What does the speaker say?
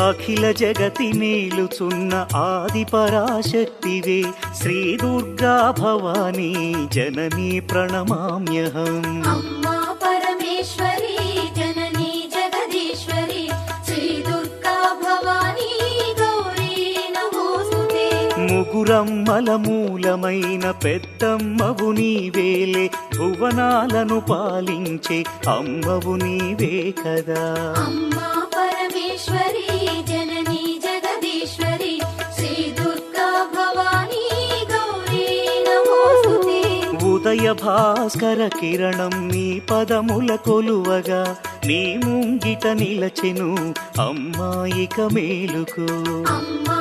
అఖిల జగతి నేలుచున్న ఆది పరాశక్తివే శ్రీ దుర్గా భవానీ జననీ ప్రణమామ్యహం. అమ్మా పరమేశ్వరి జననీ జగదీశ్వరి శ్రీ దుర్గా భవానీ గౌరీ నమోస్తుతే. ముగురమ్మల మూలమైన పెద్దమ్మవు నీవేలే, భువనాలను పాలించే అమ్మవు నీవే కదా. అమ్మా పరమేశ్వరి జననీ జగదీశ్వరి శ్రీ దుర్గా భవానీ గౌరీ నమోస్తుతే. ఉదయ భాస్కర కిరణం నీ పదముల కొలువగా, నీ ముంగిట నిలచెను అమ్మాయిక మేలుకు. అమ్మా